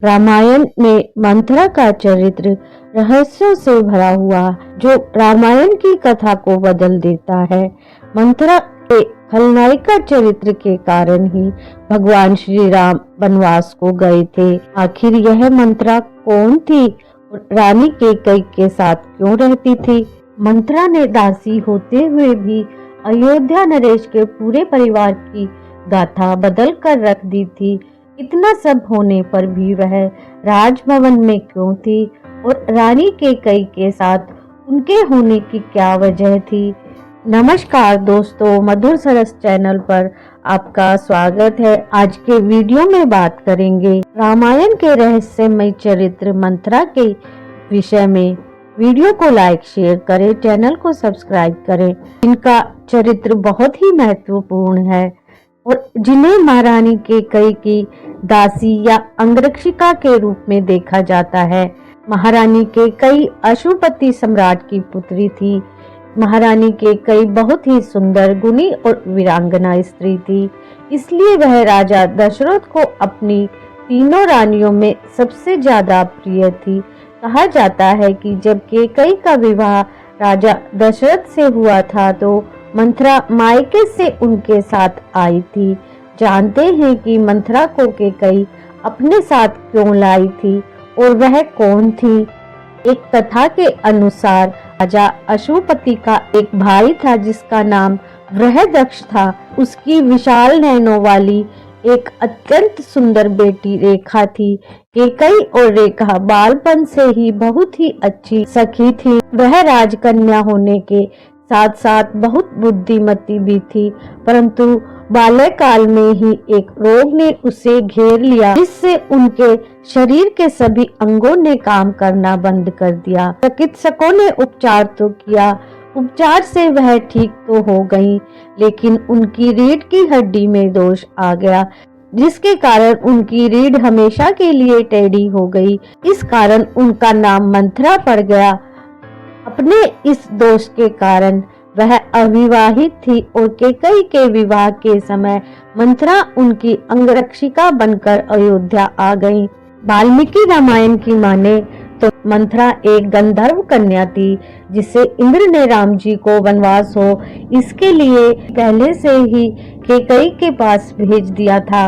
रामायण में मंथरा का चरित्र रहस्यों से भरा हुआ जो रामायण की कथा को बदल देता है। मंथरा के खलनायिका चरित्र के कारण ही भगवान श्री राम वनवास को गए थे। आखिर यह मंथरा कौन थी और रानी कैकेयी के साथ क्यों रहती थी? मंथरा ने दासी होते हुए भी अयोध्या नरेश के पूरे परिवार की गाथा बदल कर रख दी थी। इतना सब होने पर भी वह राजभवन में क्यों थी और रानी कैकेयी के साथ उनके होने की क्या वजह थी? नमस्कार दोस्तों, मधुर सरस चैनल पर आपका स्वागत है। आज के वीडियो में बात करेंगे रामायण के रहस्यमय चरित्र मंथरा के विषय में। वीडियो को लाइक शेयर करें, चैनल को सब्सक्राइब करें। इनका चरित्र बहुत ही महत्वपूर्ण है और जिन्हें महारानी कैकेयी की दासी या अंगरक्षिका के रूप में देखा जाता है। महारानी कैकेयी अशुपति सम्राट की पुत्री थी। महारानी कैकेयी बहुत ही सुंदर, गुणी और वीरांगना स्त्री थी, इसलिए वह राजा दशरथ को अपनी तीनों रानियों में सबसे ज्यादा प्रिय थी। कहा जाता है कि जब कैकेयी का विवाह राजा दशरथ से हुआ था तो मंथरा मायके से उनके साथ आई थी। जानते हैं कि मंथरा को कैकेयी अपने साथ क्यों लाई थी और वह कौन थी? एक कथा के अनुसार राजा अशुपति का एक भाई था जिसका नाम बृहदक्ष था। उसकी विशाल नैनों वाली एक अत्यंत सुंदर बेटी रेखा थी। कैकेयी और रेखा बालपन से ही बहुत ही अच्छी सखी थी। वह राजकन्या होने के साथ साथ बहुत बुद्धिमती भी थी, परंतु बाल्यकाल में ही एक रोग ने उसे घेर लिया जिससे उनके शरीर के सभी अंगों ने काम करना बंद कर दिया। चिकित्सकों ने उपचार तो किया, उपचार से वह ठीक तो हो गई, लेकिन उनकी रीढ़ की हड्डी में दोष आ गया जिसके कारण उनकी रीढ़ हमेशा के लिए टेढ़ी हो गई। इस कारण उनका नाम मंथरा पड़ गया। अपने इस दोष के कारण वह अविवाहित थी और कैकेयी के विवाह के समय मंथरा उनकी अंगरक्षिका बनकर अयोध्या आ गई। वाल्मीकि रामायण की माने तो मंथरा एक गंधर्व कन्या थी जिसे इंद्र ने राम जी को वनवास हो इसके लिए पहले से ही कैकेयी के पास भेज दिया था।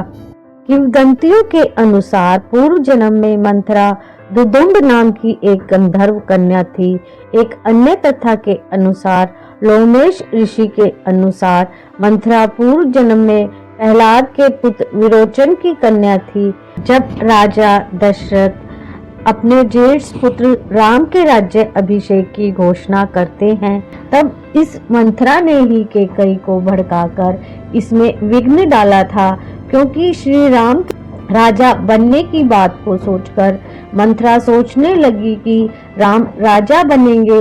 किंवदंतियों के अनुसार पूर्व जन्म में मंथरा दुदुम्ब नाम की एक गंधर्व कन्या थी। एक अन्य कथा के अनुसार लोमेश ऋषि के अनुसार मंथरा पूर्व जन्म में प्रहलाद के पुत्र विरोचन की कन्या थी। जब राजा दशरथ अपने ज्येष्ठ पुत्र राम के राज्य अभिषेक की घोषणा करते हैं तब इस मंथरा ने ही कैकेयी को भड़काकर इसमें विघ्न डाला था, क्योंकि श्री राम राजा बनने की बात को सोचकर मंथरा सोचने लगी कि राम राजा बनेंगे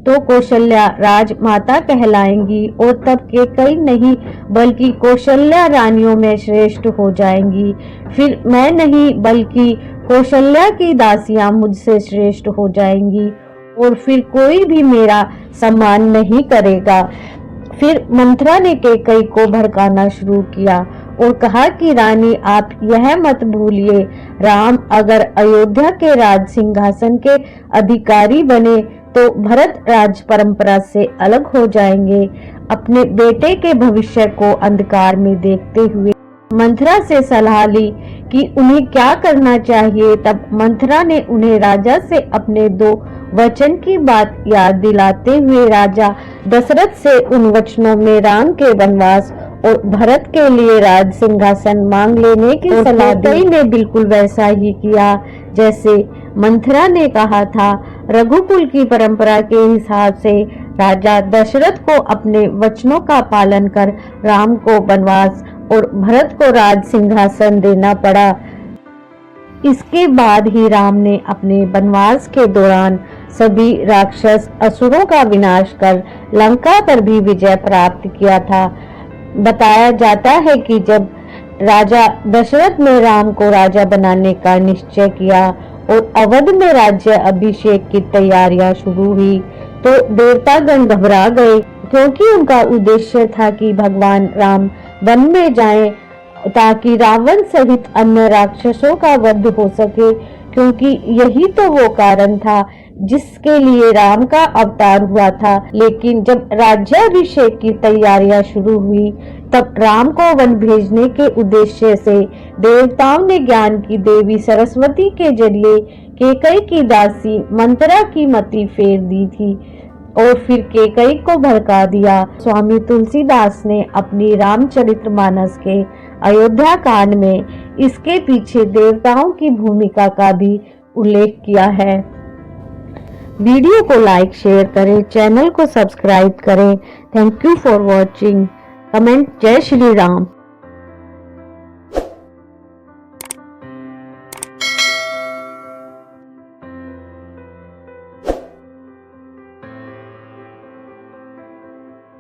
तो कौशल्या राजमाता कहलाएंगी और तब कैकेयी नहीं बल्कि कौशल्या रानियों में श्रेष्ठ हो जाएंगी। फिर मैं नहीं बल्कि कौशल्या की दासियां मुझसे श्रेष्ठ हो जाएंगी और फिर कोई भी मेरा सम्मान नहीं करेगा। फिर मंथरा ने कैकेयी को भड़काना शुरू किया और कहा कि रानी, आप यह मत भूलिए, राम अगर अयोध्या के राज सिंहासन के अधिकारी बने तो भरत राज परंपरा से अलग हो जाएंगे। अपने बेटे के भविष्य को अंधकार में देखते हुए मंथरा से सलाह ली कि उन्हें क्या करना चाहिए। तब मंथरा ने उन्हें राजा से अपने 2 वचन की बात याद दिलाते हुए राजा दशरथ से उन वचनों में राम के वनवास और भरत के लिए राज सिंहासन मांग लेने की सलाह दी। कैकेयी ने बिल्कुल वैसा ही किया जैसे मंथरा ने कहा था। रघुकुल की परंपरा के हिसाब से राजा दशरथ को अपने वचनों का पालन कर राम को वनवास और भरत को राज सिंहासन देना पड़ा। इसके बाद ही राम ने अपने वनवास के दौरान सभी राक्षस असुरों का विनाश कर लंका पर भी विजय प्राप्त किया था। बताया जाता है कि जब राजा दशरथ ने राम को राजा बनाने का निश्चय किया और अवध में राज्य अभिषेक की तैयारियां शुरू हुई तो देवतागण घबरा गए, क्योंकि उनका उद्देश्य था कि भगवान राम वन में जाएं ताकि रावण सहित अन्य राक्षसों का वध हो सके, क्योंकि यही तो वो कारण था जिसके लिए राम का अवतार हुआ था। लेकिन जब राज्याभिषेक की तैयारियां शुरू हुई, तब राम को वन भेजने के उद्देश्य से देवताओं ने ज्ञान की देवी सरस्वती के जरिए कैकई की दासी मंथरा की मति फेर दी थी और फिर कैकई को भड़का दिया। स्वामी तुलसीदास ने अपनी रामचरितमानस के अयोध्या कांड में इसके पीछे देवताओं की भूमिका का भी उल्लेख किया है। वीडियो को लाइक शेयर करें, चैनल को सब्सक्राइब करें। Thank you for watching. Comment जय श्री राम।